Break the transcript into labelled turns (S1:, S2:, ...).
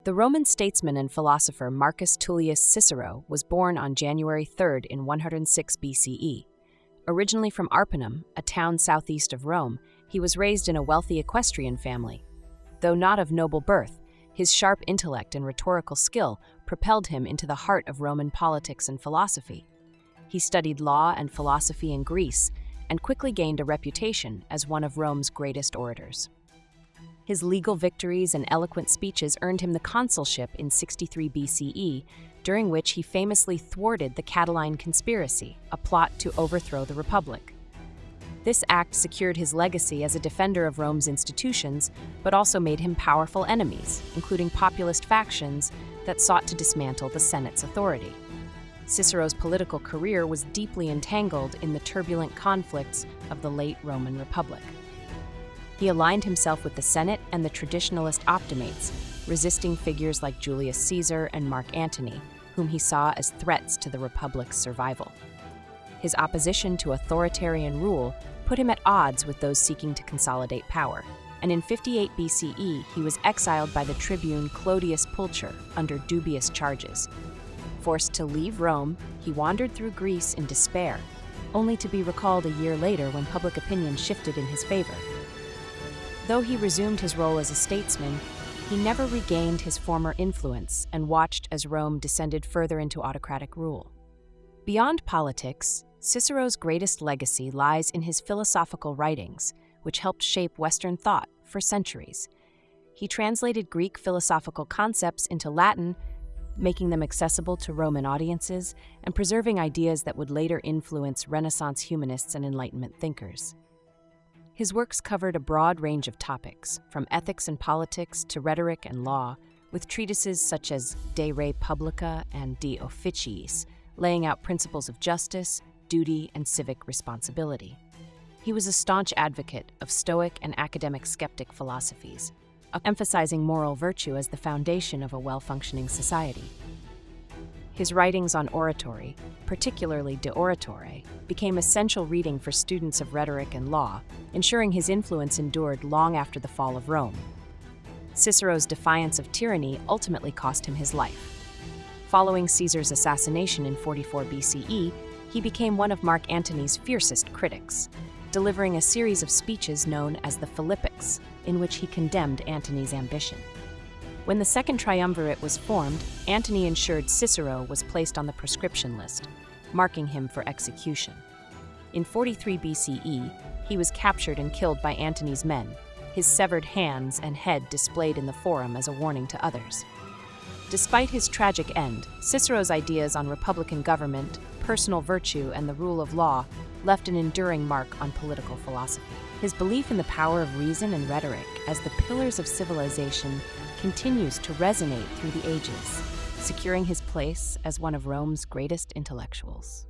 S1: The Roman statesman and philosopher Marcus Tullius Cicero was born on January 3rd in 106 BCE. Originally from Arpinum, a town southeast of Rome, he was raised in a wealthy equestrian family. Though not of noble birth, his sharp intellect and rhetorical skill propelled him into the heart of Roman politics and philosophy. He studied law and philosophy in Greece and quickly gained a reputation as one of Rome's greatest orators. His legal victories and eloquent speeches earned him the consulship in 63 BCE, during which he famously thwarted the Catiline conspiracy, a plot to overthrow the Republic. This act secured his legacy as a defender of Rome's institutions, but also made him powerful enemies, including populist factions that sought to dismantle the Senate's authority. Cicero's political career was deeply entangled in the turbulent conflicts of the late Roman Republic. He aligned himself with the Senate and the traditionalist optimates, resisting figures like Julius Caesar and Mark Antony, whom he saw as threats to the Republic's survival. His opposition to authoritarian rule put him at odds with those seeking to consolidate power, and in 58 BCE he was exiled by the tribune Clodius Pulcher under dubious charges. Forced to leave Rome, he wandered through Greece in despair, only to be recalled a year later when public opinion shifted in his favor. Though he resumed his role as a statesman, he never regained his former influence and watched as Rome descended further into autocratic rule. Beyond politics, Cicero's greatest legacy lies in his philosophical writings, which helped shape Western thought for centuries. He translated Greek philosophical concepts into Latin, making them accessible to Roman audiences and preserving ideas that would later influence Renaissance humanists and Enlightenment thinkers. His works covered a broad range of topics, from ethics and politics to rhetoric and law, with treatises such as De Re Publica and De Officiis, laying out principles of justice, duty, and civic responsibility. He was a staunch advocate of Stoic and academic skeptic philosophies, emphasizing moral virtue as the foundation of a well-functioning society. His writings on oratory, particularly De Oratore, became essential reading for students of rhetoric and law, ensuring his influence endured long after the fall of Rome. Cicero's defiance of tyranny ultimately cost him his life. Following Caesar's assassination in 44 BCE, he became one of Mark Antony's fiercest critics, delivering a series of speeches known as the Philippics, in which he condemned Antony's ambition. When the Second Triumvirate was formed, Antony ensured Cicero was placed on the proscription list, marking him for execution. In 43 BCE, he was captured and killed by Antony's men, his severed hands and head displayed in the Forum as a warning to others. Despite his tragic end, Cicero's ideas on republican government, personal virtue, and the rule of law left an enduring mark on political philosophy. His belief in the power of reason and rhetoric as the pillars of civilization continues to resonate through the ages, securing his place as one of Rome's greatest intellectuals.